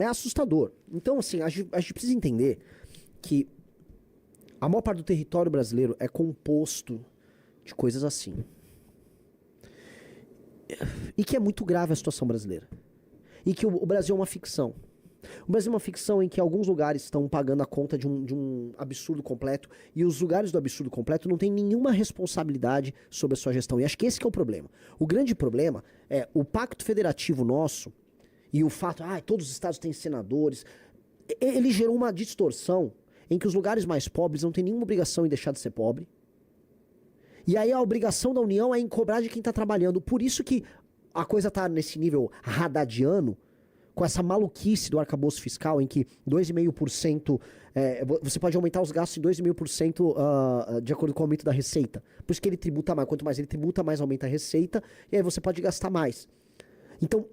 É assustador. Então, assim, a gente precisa entender que a maior parte do território brasileiro é composto de coisas assim. E que é muito grave a situação brasileira. E que o Brasil é uma ficção. O Brasil é uma ficção em que alguns lugares estão pagando a conta de um absurdo completo e os lugares do absurdo completo não têm nenhuma responsabilidade sobre a sua gestão. E acho que esse que é o problema. O grande problema é o pacto federativo nosso e o fato, todos os estados têm senadores, ele gerou uma distorção em que os lugares mais pobres não têm nenhuma obrigação em deixar de ser pobre. E aí a obrigação da União é em cobrar de quem está trabalhando. Por isso que a coisa está nesse nível haddadiano, com essa maluquice do arcabouço fiscal, em que 2,5%, você pode aumentar os gastos em 2,5% de acordo com o aumento da receita. Por isso que ele tributa mais. Quanto mais ele tributa, mais aumenta a receita, e aí você pode gastar mais. Então,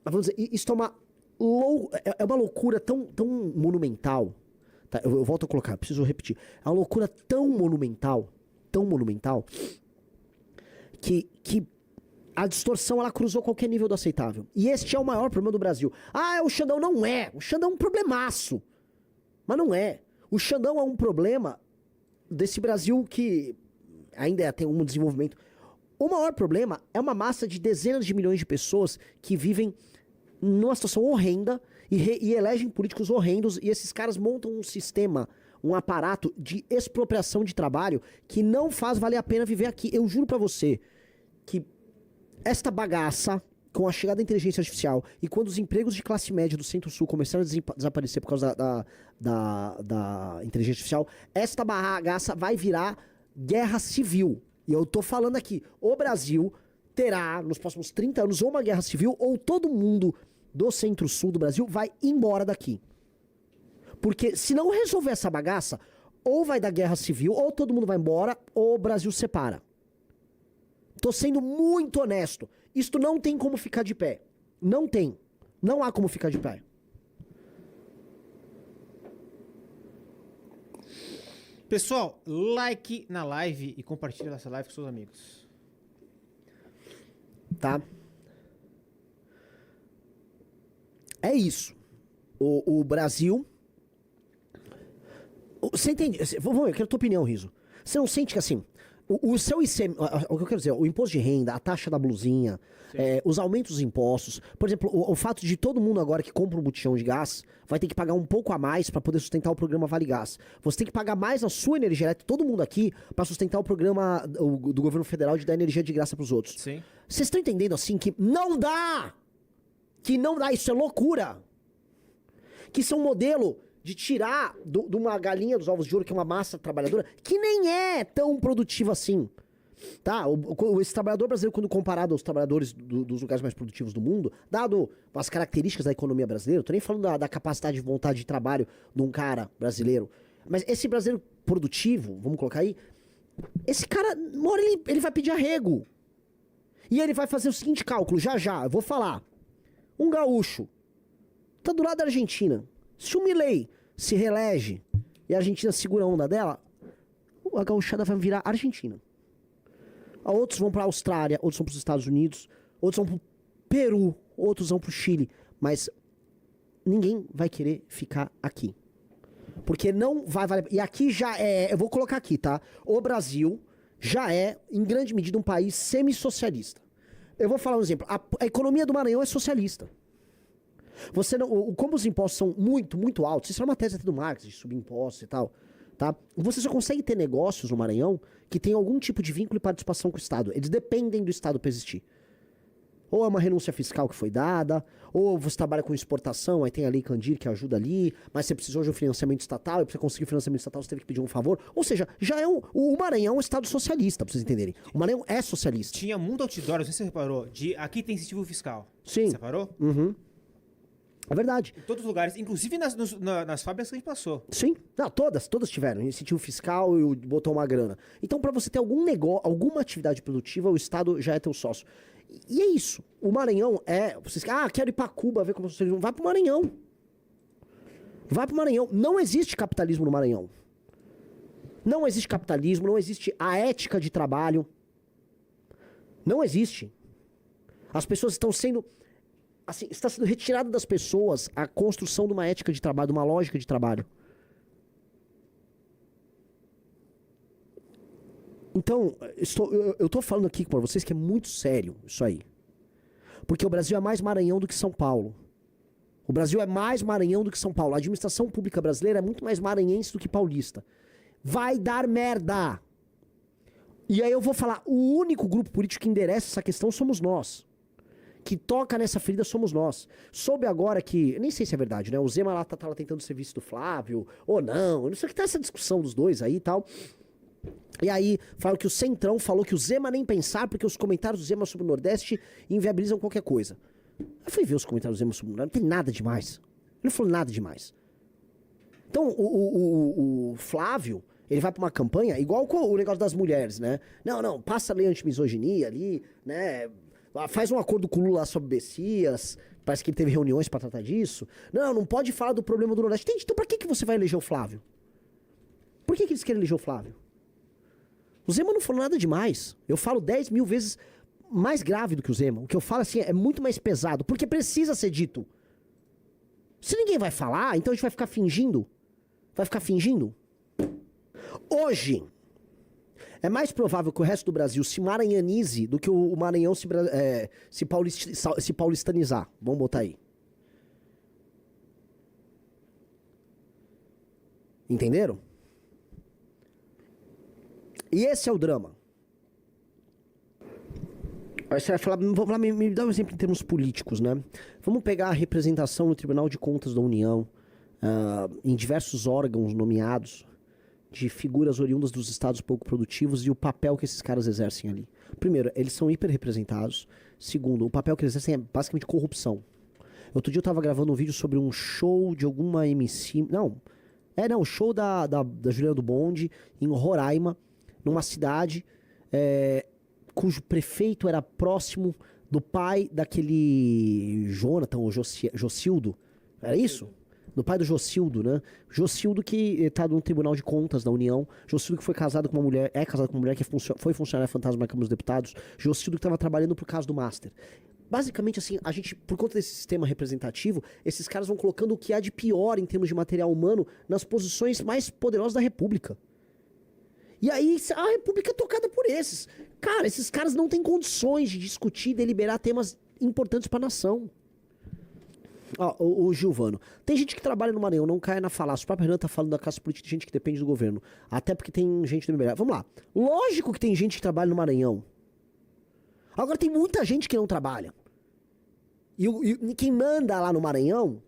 vamos dizer, isso é uma loucura tão monumental. Tá? Eu volto a colocar, preciso repetir. É uma loucura tão monumental, que a distorção, ela cruzou qualquer nível do aceitável. E este é o maior problema do Brasil. O Xandão não é. O Xandão é um problemaço. Mas não é. O Xandão é um problema desse Brasil que ainda tem um desenvolvimento. O maior problema é uma massa de dezenas de milhões de pessoas que vivem numa situação horrenda e elegem políticos horrendos, e esses caras montam um sistema, um aparato de expropriação de trabalho que não faz valer a pena viver aqui. Eu juro pra você que esta bagaça, com a chegada da inteligência artificial e quando os empregos de classe média do Centro-Sul começaram a desaparecer por causa da inteligência artificial, esta bagaça vai virar guerra civil. E eu tô falando aqui, o Brasil terá nos próximos 30 anos ou uma guerra civil ou todo mundo do Centro-Sul do Brasil vai embora daqui. Porque se não resolver essa bagaça, ou vai dar guerra civil, ou todo mundo vai embora, ou o Brasil separa. Tô sendo muito honesto. Isto não tem como ficar de pé. Não tem. Não há como ficar de pé. Pessoal, like na live e compartilha essa live com seus amigos. Tá? É isso. O Brasil... Você entende? Vamos ver, eu quero a tua opinião, Riso. Você não sente que assim... O seu ICM, o que eu quero dizer, o imposto de renda, a taxa da blusinha, os aumentos dos impostos, por exemplo, o fato de todo mundo agora que compra um botijão de gás vai ter que pagar um pouco a mais para poder sustentar o programa Vale Gás. Você tem que pagar mais a sua energia elétrica, todo mundo aqui, para sustentar o programa do governo federal de dar energia de graça para os outros. Sim. Vocês estão entendendo assim que não dá! Que não dá, isso é loucura! Que isso é um modelo de tirar de uma galinha dos ovos de ouro, que é uma massa trabalhadora, que nem é tão produtiva assim. Tá? Esse trabalhador brasileiro, quando comparado aos trabalhadores dos lugares mais produtivos do mundo, dado as características da economia brasileira, eu tô nem falando da capacidade de vontade de trabalho de um cara brasileiro, mas esse brasileiro produtivo, vamos colocar aí, esse cara, uma hora ele vai pedir arrego. E ele vai fazer o seguinte cálculo, já, eu vou falar. Um gaúcho tá do lado da Argentina. Se o Milei se reelege e a Argentina segura a onda dela, a gauchada vai virar Argentina. Outros vão pra Austrália, outros vão pros Estados Unidos, outros vão pro Peru, outros vão pro Chile. Mas ninguém vai querer ficar aqui. Porque não vai valer... E aqui já é... Eu vou colocar aqui, tá? O Brasil já é, em grande medida, um país semi-socialista. Eu vou falar um exemplo. A economia do Maranhão é socialista. Você não, como os impostos são muito, muito altos, isso é uma tese até do Marx, de subir impostos e tal, tá? Você só consegue ter negócios no Maranhão que tem algum tipo de vínculo e participação com o Estado. Eles dependem do Estado para existir. Ou é uma renúncia fiscal que foi dada, ou você trabalha com exportação, aí tem a Lei Candir que ajuda ali, mas você precisou de um financiamento estatal, e pra você conseguir o financiamento estatal você teve que pedir um favor. Ou seja, já é o Maranhão é um Estado socialista, pra vocês entenderem. O Maranhão é socialista. Tinha muito outdoor, não sei se você reparou, de aqui tem incentivo fiscal. Sim. Você reparou? Uhum. É verdade. Em todos os lugares, inclusive nas fábricas que a gente passou. Sim. Não, todas tiveram. Incentivo fiscal e botou uma grana. Então, pra você ter algum negócio, alguma atividade produtiva, o Estado já é teu sócio. E é isso. O Maranhão é... Vocês, quero ir pra Cuba ver como vocês vão. Vai pro Maranhão. Vai pro Maranhão. Não existe capitalismo no Maranhão. Não existe capitalismo, não existe a ética de trabalho. Não existe. As pessoas estão sendo assim, está sendo retirado das pessoas a construção de uma ética de trabalho, de uma lógica de trabalho. Então, eu estou falando aqui para vocês que é muito sério isso aí. Porque o Brasil é mais Maranhão do que São Paulo. O Brasil é mais Maranhão do que São Paulo. A administração pública brasileira é muito mais maranhense do que paulista. Vai dar merda. E aí eu vou falar, o único grupo político que endereça essa questão somos nós. Que toca nessa ferida somos nós. Soube agora que, eu nem sei se é verdade, né? O Zema lá tá lá tentando o serviço do Flávio, ou não. Eu não sei o que tá essa discussão dos dois aí e tal. E aí, falam que o Centrão falou que o Zema nem pensar, porque os comentários do Zema sobre o Nordeste inviabilizam qualquer coisa. Eu fui ver os comentários do Zema sobre o Nordeste, não tem nada demais. Ele não falou nada demais. Então, o Flávio, ele vai pra uma campanha, igual com o negócio das mulheres, né? Não, passa a lei anti-misoginia ali, né? Faz um acordo com o Lula sobre Bessias, parece que ele teve reuniões pra tratar disso. Não pode falar do problema do Nordeste. Então pra que você vai eleger o Flávio? Por que eles querem eleger o Flávio? O Zema não falou nada demais. Eu falo 10 mil vezes mais grave do que o Zema. O que eu falo assim é muito mais pesado, porque precisa ser dito. Se ninguém vai falar, então a gente vai ficar fingindo. Vai ficar fingindo? Hoje, é mais provável que o resto do Brasil se maranhanize do que o Maranhão se paulistanizar. Vamos botar aí. Entenderam? E esse é o drama. Aí você vai falar, me dá um exemplo em termos políticos, né? Vamos pegar a representação no Tribunal de Contas da União, em diversos órgãos nomeados, de figuras oriundas dos estados pouco produtivos e o papel que esses caras exercem ali. Primeiro, eles são hiperrepresentados. Segundo, o papel que eles exercem é basicamente corrupção. Outro dia eu tava gravando um vídeo sobre um show de alguma MC... Não, show da Juliana do Bonde, em Roraima, numa cidade cujo prefeito era próximo do pai daquele Jonathan, ou Jocildo. Era isso? Do pai do Jocildo, né? Jocildo que tá no Tribunal de Contas da União. Jocildo que foi casado com uma mulher, é casado com uma mulher que foi funcionária fantasma na Câmara dos Deputados. Jocildo que estava trabalhando por causa do Master. Basicamente, assim, a gente, por conta desse sistema representativo, esses caras vão colocando o que há de pior em termos de material humano nas posições mais poderosas da República. E aí a República é tocada por esses. Cara, esses caras não têm condições de discutir e deliberar temas importantes para a nação. O Gilvano. Tem gente que trabalha no Maranhão, não cai na falácia. O próprio Renan tá falando da classe política de gente que depende do governo. Até porque tem gente do MBL. Vamos lá. Lógico que tem gente que trabalha no Maranhão. Agora tem muita gente que não trabalha. E quem manda lá no Maranhão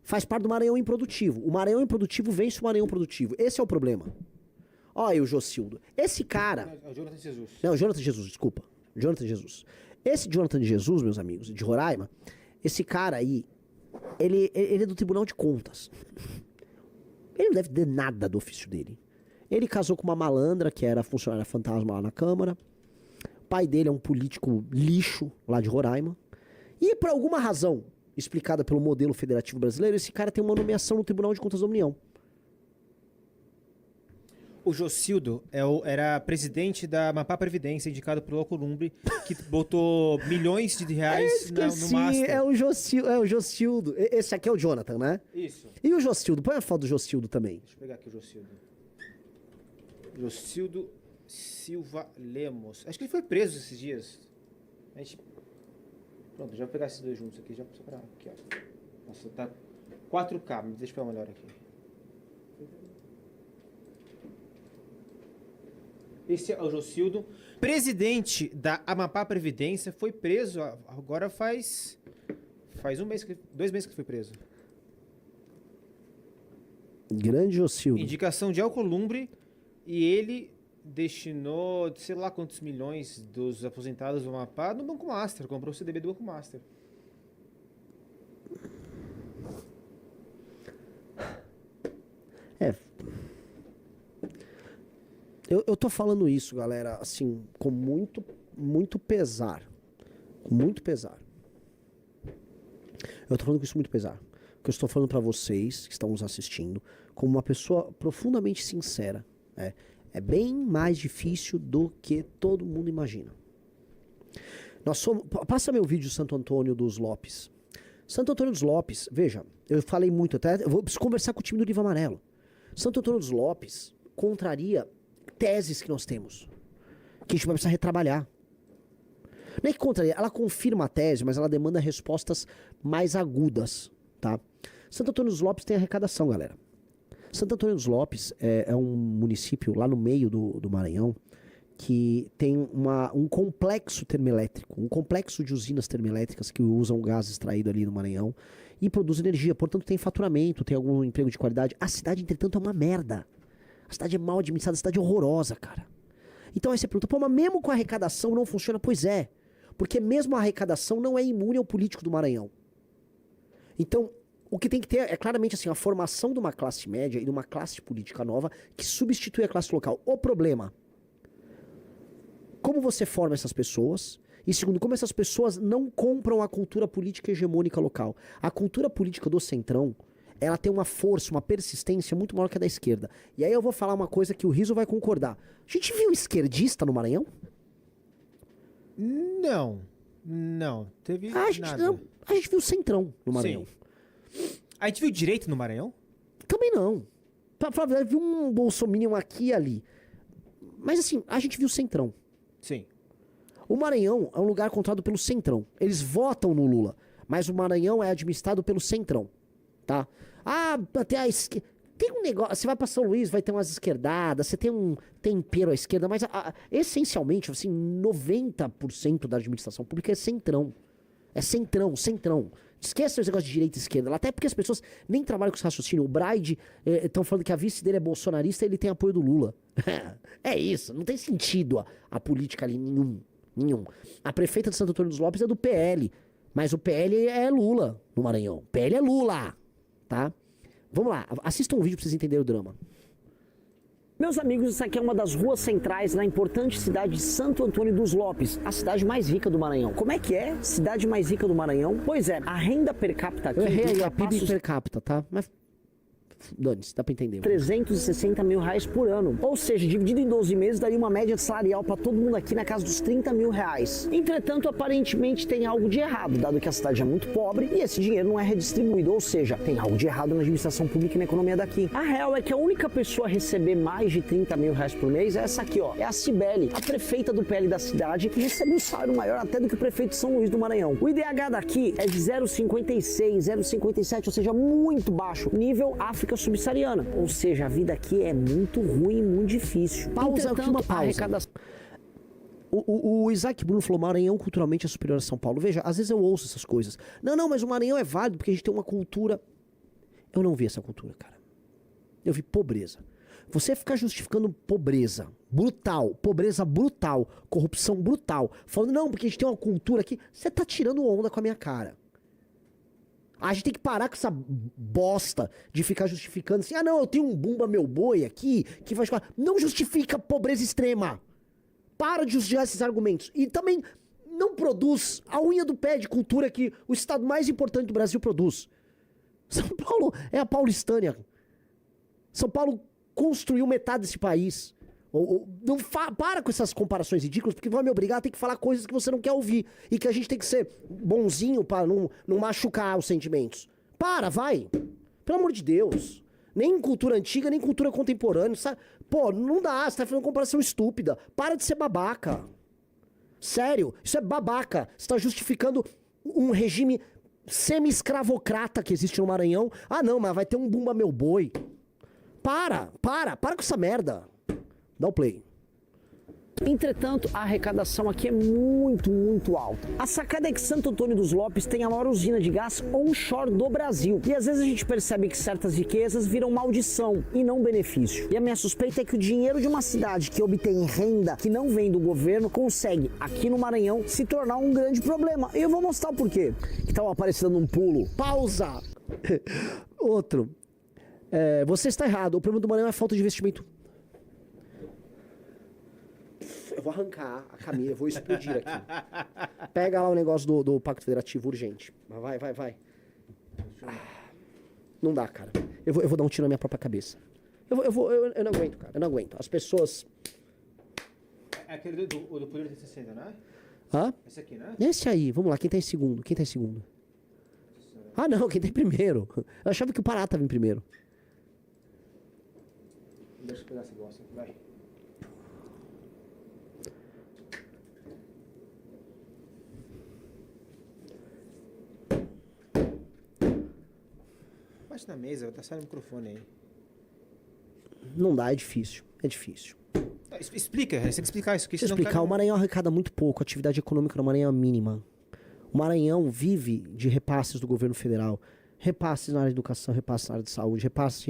faz parte do Maranhão improdutivo. O Maranhão improdutivo vence o Maranhão produtivo. Esse é o problema. Olha aí o Jocildo. Esse cara... É o Jonathan Jesus. Não, Jonathan Jesus, desculpa. Jonathan Jesus. Esse Jonathan Jesus, meus amigos, de Roraima, esse cara aí, ele é do Tribunal de Contas. Ele não deve ter nada do ofício dele. Ele casou com uma malandra, que era funcionária fantasma lá na Câmara. O pai dele é um político lixo lá de Roraima. E por alguma razão, explicada pelo modelo federativo brasileiro, esse cara tem uma nomeação no Tribunal de Contas da União. O Jocildo era presidente da Amapá Previdência, indicado pelo Alcolumbre, que botou milhões de reais no Master. É o Jocildo. Esse aqui é o Jonathan, né? Isso. E o Jocildo? Põe a foto do Jocildo também. Deixa eu pegar aqui o Jocildo. Jocildo Silva Lemos. Acho que ele foi preso esses dias. Pronto, já vou pegar esses dois juntos aqui. Já só pra... Aqui, ó. Nossa, tá 4K, mas deixa eu pegar melhor aqui. Esse é o Jocildo, presidente da Amapá Previdência, foi preso agora faz 2 meses que ele foi preso. Grande Jocildo. Indicação de Alcolumbre, e ele destinou, sei lá quantos milhões dos aposentados do Amapá no Banco Master, comprou o CDB do Banco Master. Eu tô falando isso, galera, assim, com muito pesar. Com muito pesar. Eu tô falando com isso muito pesar. Porque eu estou falando pra vocês que estão nos assistindo como uma pessoa profundamente sincera. É bem mais difícil do que todo mundo imagina. Passa meu vídeo Santo Antônio dos Lopes. Santo Antônio dos Lopes, veja, eu falei muito, até eu preciso conversar com o time do Livro Amarelo. Santo Antônio dos Lopes contraria teses que nós temos, que a gente vai precisar retrabalhar. Não é que contraria, ela confirma a tese, mas ela demanda respostas mais agudas, tá? Santo Antônio dos Lopes tem arrecadação, galera. Santo Antônio dos Lopes é um município lá no meio do Maranhão que tem um complexo termoelétrico, um complexo de usinas termoelétricas que usam gás extraído ali no Maranhão e produz energia, portanto tem faturamento, tem algum emprego de qualidade. A cidade, entretanto, é uma merda. A cidade é mal administrada, a cidade é horrorosa, cara. Então aí você pergunta, pô, mas mesmo com a arrecadação não funciona? Pois é, porque mesmo a arrecadação não é imune ao político do Maranhão. Então, o que tem que ter é claramente assim, a formação de uma classe média e de uma classe política nova que substitui a classe local. O problema, como você forma essas pessoas? E segundo, como essas pessoas não compram a cultura política hegemônica local. A cultura política do Centrão, ela tem uma força, uma persistência muito maior que a da esquerda. E aí eu vou falar uma coisa que o Rizzo vai concordar. A gente viu esquerdista no Maranhão? Não, teve nada. A gente viu Centrão no Maranhão. Sim. A gente viu direito no Maranhão? Também não. Pra falar a verdade, viu um bolsominion aqui e ali. Mas assim, a gente viu Centrão. Sim. O Maranhão é um lugar controlado pelo Centrão. Eles votam no Lula, mas o Maranhão é administrado pelo Centrão, tá? Ah, até a esquerda... Tem um negócio, você vai pra São Luís, vai ter umas esquerdadas, você tem um tempero à esquerda, mas essencialmente, assim, 90% da administração pública é Centrão. É Centrão. Esqueça os negócios de direita e esquerda, até porque as pessoas nem trabalham com esse raciocínio. O Braide estão falando que a vice dele é bolsonarista e ele tem apoio do Lula. É isso, não tem sentido a política ali nenhum. A prefeita de Santo Antônio dos Lopes é do PL, mas o PL é Lula no Maranhão. PL é Lula, tá? Vamos lá, assistam um vídeo pra vocês entenderem o drama. Meus amigos, essa aqui é uma das ruas centrais na importante cidade de Santo Antônio dos Lopes, a cidade mais rica do Maranhão. Como é que é? Cidade mais rica do Maranhão? Pois é, a renda per capita aqui... Eu errei aí, a PIB per capita, tá? Mas... dane-se, dá pra entender. 360 mil reais por ano. Ou seja, dividido em 12 meses, daria uma média salarial para todo mundo aqui na casa dos 30 mil reais. Entretanto, aparentemente tem algo de errado, dado que a cidade é muito pobre e esse dinheiro não é redistribuído. Ou seja, tem algo de errado na administração pública e na economia daqui. A real é que a única pessoa a receber mais de 30 mil reais por mês é essa aqui, ó. É a Cibele, a prefeita do PL da cidade, que recebe um salário maior até do que o prefeito de São Luís do Maranhão. O IDH daqui é de 0,56, 0,57, ou seja, muito baixo. Nível África subsaariana, ou seja, a vida aqui é muito ruim, muito difícil. Pausa aqui, uma pausa. O Isaac Bruno falou, Maranhão culturalmente é superior a São Paulo. Veja, às vezes eu ouço essas coisas. Não, mas o Maranhão é válido porque a gente tem uma cultura... Eu não vi essa cultura, cara. Eu vi pobreza. Você ficar justificando pobreza brutal, corrupção brutal, falando, não, porque a gente tem uma cultura aqui, você tá tirando onda com a minha cara. A gente tem que parar com essa bosta de ficar justificando assim, não, eu tenho um Bumba Meu Boi aqui, que faz... Não justifica pobreza extrema. Para de justificar esses argumentos. E também não produz a unha do pé de cultura que o estado mais importante do Brasil produz. São Paulo é a paulistânia. São Paulo construiu metade desse país. Não para com essas comparações ridículas, porque vai me obrigar a ter que falar coisas que você não quer ouvir. E que a gente tem que ser bonzinho para não machucar os sentimentos. Vai. Pelo amor de Deus. Nem cultura antiga, nem cultura contemporânea. Sabe? Pô, não dá, você tá fazendo uma comparação estúpida. Para de ser babaca. Sério, isso é babaca. Você tá justificando um regime semi-escravocrata que existe no Maranhão. Não, mas vai ter um Bumba Meu Boi. Para com essa merda. Dá o play. Entretanto, a arrecadação aqui é muito, muito alta. A sacada é que Santo Antônio dos Lopes tem a maior usina de gás onshore do Brasil. E às vezes a gente percebe que certas riquezas viram maldição e não benefício. E a minha suspeita é que o dinheiro de uma cidade que obtém renda que não vem do governo consegue, aqui no Maranhão, se tornar um grande problema. E eu vou mostrar o porquê. Que estavam aparecendo um pulo. Pausa! Outro. Você está errado. O problema do Maranhão é a falta de investimento. Eu vou arrancar a camisa, eu vou explodir aqui. Pega lá o negócio do Pacto Federativo urgente. Vai. Não dá, cara. Eu vou dar um tiro na minha própria cabeça. Eu não aguento, cara. Eu não aguento. As pessoas... É aquele do Poder 360, não é? Hã? Esse aqui, né? Esse aí. Vamos lá. Quem tá em segundo? Ah, não, quem tem primeiro. Eu achava que o Pará tava em primeiro. Deixa eu pegar essa bosta, vai. Bate na mesa, tá saindo o microfone aí. Não dá, é difícil. É difícil. Explica, você tem que explicar isso. Deixa eu explicar, o Maranhão arrecada muito pouco, a atividade econômica no Maranhão é mínima. O Maranhão vive de repasses do governo federal. Repasses na área de educação, repasses na área de saúde, repasses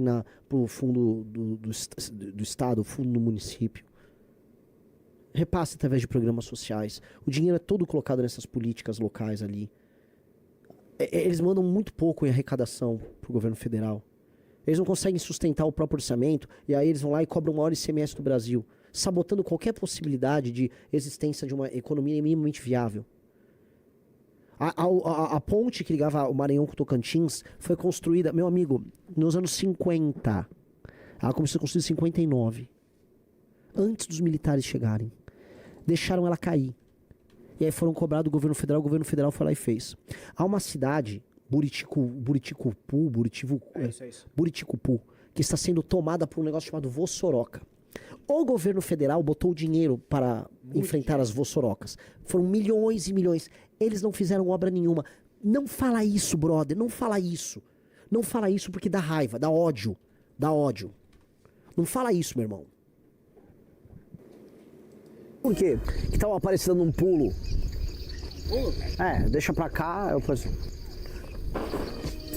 pro fundo do estado, fundo do município. Repasse através de programas sociais. O dinheiro é todo colocado nessas políticas locais ali. Eles mandam muito pouco em arrecadação pro governo federal. Eles não conseguem sustentar o próprio orçamento e aí eles vão lá e cobram o maior ICMS do Brasil, sabotando qualquer possibilidade de existência de uma economia minimamente viável. A ponte que ligava o Maranhão com o Tocantins foi construída, meu amigo, nos anos 50. Ela começou a ser construída em 59. Antes dos militares chegarem. Deixaram ela cair. E aí foram cobrados do governo federal, o governo federal foi lá e fez. Há uma cidade, Buriticupu, que está sendo tomada por um negócio chamado Vossoroca. O governo federal botou dinheiro para enfrentar as Vossorocas. Foram milhões e milhões. Eles não fizeram obra nenhuma. Não fala isso, brother. Não fala isso. Não fala isso porque dá raiva, dá ódio. Dá ódio. Não fala isso, meu irmão. Por quê? Que tava aparecendo num pulo. Deixa pra cá, eu faço.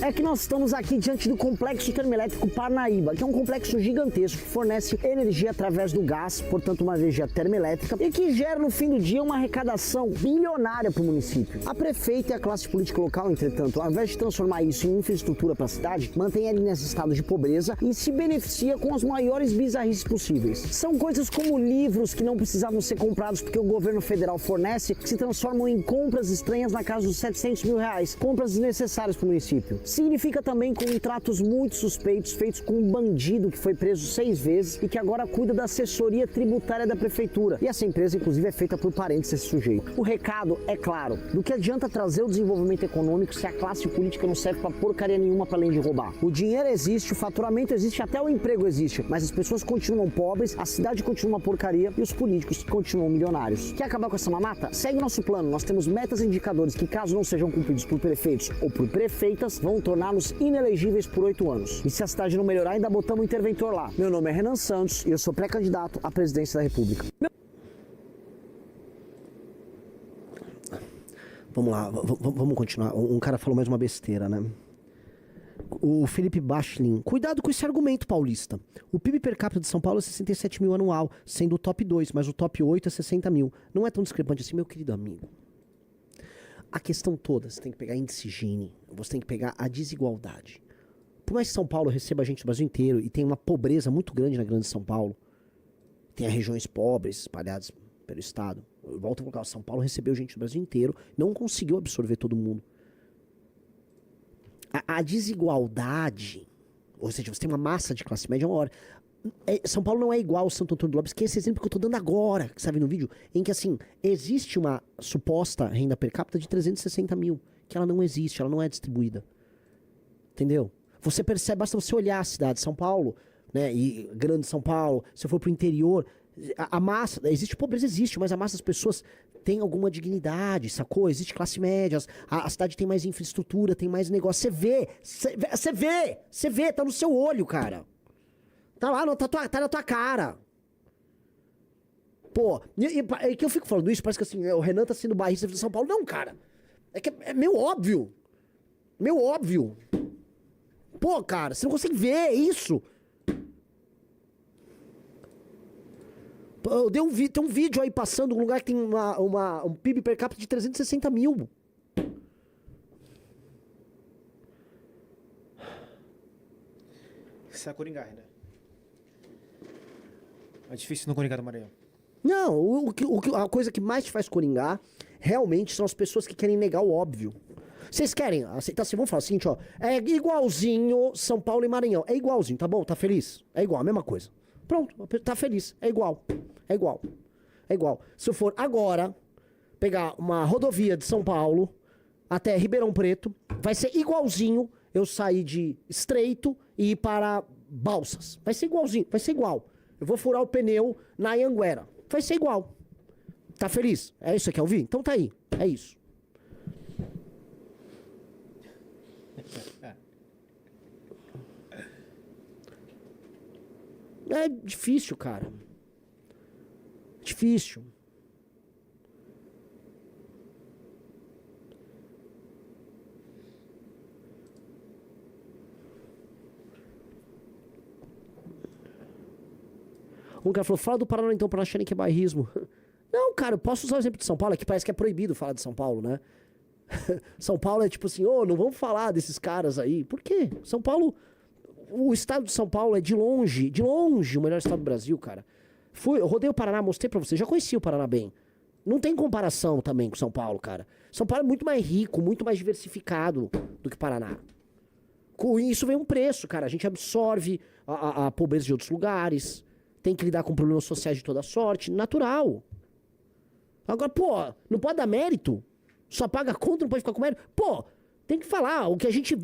É que nós estamos aqui diante do Complexo Termoelétrico Parnaíba, que é um complexo gigantesco que fornece energia através do gás, portanto uma energia termoelétrica, e que gera no fim do dia uma arrecadação bilionária para o município. A prefeita e a classe política local, entretanto, ao invés de transformar isso em infraestrutura para a cidade, mantém ele nesse estado de pobreza e se beneficia com as maiores bizarrices possíveis. São coisas como livros que não precisavam ser comprados porque o governo federal fornece, que se transformam em compras estranhas na casa dos 700 mil reais, compras desnecessárias para o município. Significa também contratos muito suspeitos feitos com um bandido que foi preso 6 vezes e que agora cuida da assessoria tributária da prefeitura. E essa empresa, inclusive, é feita por parentes desse sujeito. O recado é claro. Do que adianta trazer o desenvolvimento econômico se a classe política não serve pra porcaria nenhuma para além de roubar? O dinheiro existe, o faturamento existe, até o emprego existe, mas as pessoas continuam pobres, a cidade continua uma porcaria e os políticos continuam milionários. Quer acabar com essa mamata? Segue nosso plano. Nós temos metas e indicadores que, caso não sejam cumpridos por prefeitos ou por prefeitas, vão torná-los inelegíveis por 8 anos. E se a cidade não melhorar, ainda botamos um interventor lá. Meu nome é Renan Santos e eu sou pré-candidato à presidência da República. Vamos lá, vamos continuar. Um cara falou mais uma besteira, né? O Felipe Bachlin. Cuidado com esse argumento, paulista. O PIB per capita de São Paulo é 67 mil anual, sendo o top 2, mas o top 8 é 60 mil. Não é tão discrepante assim, meu querido amigo. A questão toda, você tem que pegar índice Gini, você tem que pegar a desigualdade. Por mais que São Paulo receba gente do Brasil inteiro e tem uma pobreza muito grande na grande São Paulo, tem as regiões pobres espalhadas pelo estado. Eu volto a colocar, São Paulo recebeu gente do Brasil inteiro, não conseguiu absorver todo mundo. A desigualdade, ou seja, você tem uma massa de classe média maior. São Paulo não é igual ao Santo Antônio do Lopes, que é esse exemplo que eu tô dando agora, que você tá vendo no vídeo, em que assim, existe uma suposta renda per capita de 360 mil, que ela não existe, ela não é distribuída. Entendeu? Você percebe, basta você olhar a cidade de São Paulo, né, e grande São Paulo, se eu for pro interior, a massa, existe pobreza, existe, mas a massa das pessoas tem alguma dignidade, sacou? Existe classe média, a cidade tem mais infraestrutura, tem mais negócio, você vê, tá no seu olho, cara. Tá lá, tá na tua cara. Pô, é que eu fico falando isso, parece que assim, o Renan tá sendo bairrista de São Paulo. Não, cara. É que é meio óbvio. Meio óbvio. Pô, cara, você não consegue ver isso. Tem um vídeo aí passando, um lugar que tem um PIB per capita de 360 mil. Isso é Coringá, né? É difícil não coringar do Maranhão. Não, a coisa que mais te faz coringar realmente são as pessoas que querem negar o óbvio. Vocês querem aceitar assim, vamos falar o seguinte, ó. É igualzinho São Paulo e Maranhão. É igualzinho, tá bom? Tá feliz? É igual, a mesma coisa. Pronto, tá feliz. É igual. É igual. É igual. Se eu for agora pegar uma rodovia de São Paulo até Ribeirão Preto. Vai ser igualzinho eu sair de Estreito e ir para Balsas. Vai ser igualzinho, vai ser igual. Eu vou furar o pneu na Anhanguera. Vai ser igual. Tá feliz? É isso que você quer ouvir? Então tá aí. É isso. É difícil, cara. Difícil. Um cara falou, fala do Paraná então pra não acharem que é bairrismo. Não, cara, eu posso usar o exemplo de São Paulo, que parece que é proibido falar de São Paulo, né? São Paulo é tipo assim, não vamos falar desses caras aí. Por quê? São Paulo, o estado de São Paulo é de longe o melhor estado do Brasil, cara. Eu rodei o Paraná, mostrei pra você, já conheci o Paraná bem. Não tem comparação também com São Paulo, cara. São Paulo é muito mais rico, muito mais diversificado do que o Paraná. Com isso vem um preço, cara. A gente absorve a pobreza de outros lugares, tem que lidar com problemas sociais de toda sorte, natural. Agora, pô, não pode dar mérito? Só paga a conta, não pode ficar com mérito? Pô, tem que falar. O que a gente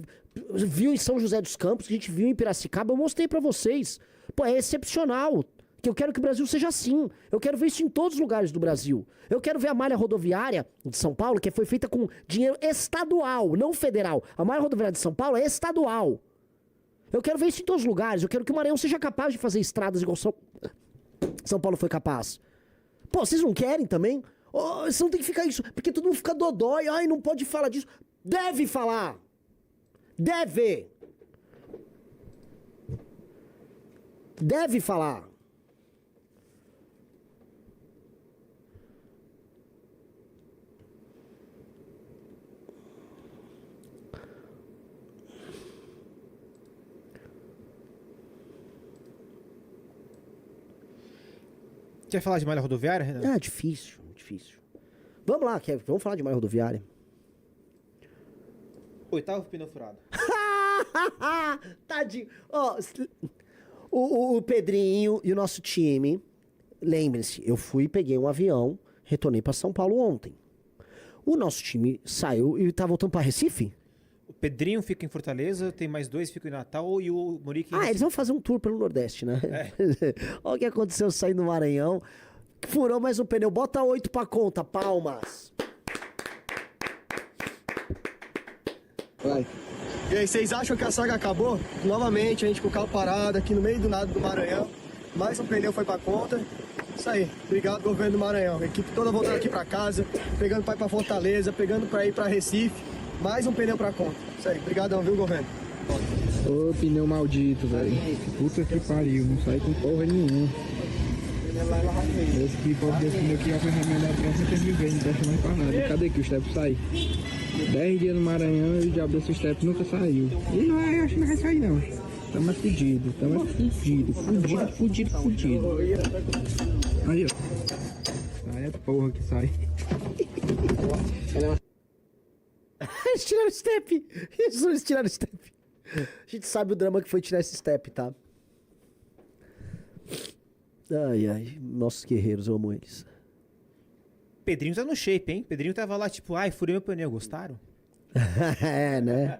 viu em São José dos Campos, que a gente viu em Piracicaba, eu mostrei pra vocês. Pô, é excepcional. Que eu quero que o Brasil seja assim. Eu quero ver isso em todos os lugares do Brasil. Eu quero ver a malha rodoviária de São Paulo, que foi feita com dinheiro estadual, não federal. A malha rodoviária de São Paulo é estadual. Eu quero ver isso em todos os lugares. Eu quero que o Maranhão seja capaz de fazer estradas igual São Paulo foi capaz. Pô, vocês não querem também? Vocês não tem que ficar isso. Porque todo mundo fica dodói. Ai, não pode falar disso. Deve falar. Deve. Deve falar. Quer falar de malha rodoviária, Renan? Difícil. Vamos lá, vamos falar de malha rodoviária. 8º pneu furado. Tadinho. O Pedrinho e o nosso time, lembrem-se, eu peguei um avião, retornei pra São Paulo ontem. O nosso time saiu e tá voltando pra Recife? O Pedrinho fica em Fortaleza, tem mais 2 ficam em Natal e o Murique... Eles vão fazer um tour pelo Nordeste, né? Olha o que aconteceu saindo do Maranhão. Furou mais um pneu. Bota 8 pra conta, palmas. Vai. E aí, vocês acham que a saga acabou? Novamente, a gente com o carro parado aqui no meio do nada do Maranhão. Mais um pneu foi pra conta. Isso aí. Obrigado, governo do Maranhão. A equipe toda voltando aqui pra casa, pegando pra ir pra Fortaleza, pegando pra ir pra Recife. Mais um pneu pra conta. Isso aí. Obrigadão, viu, governo? Ô, pneu maldito, velho. Puta que pariu, não sai com porra nenhuma. Esse que pobre desse pneu aqui é uma remendada pra você viver, não presta mais pra nada. E cadê que o step sai? 10 dias no Maranhão e o diabo desse step nunca saiu. E não é, eu acho que não vai sair não. Tamo fudido. Aí, ó. Sai a porra que sai. Eles tiraram o step. Eles tiraram o step. A gente sabe o drama que foi tirar esse step, tá? Ai, nossos guerreiros, eu amo eles. Pedrinho tá no shape, hein? Pedrinho tava lá, tipo, furei meu pneu, gostaram? É, né?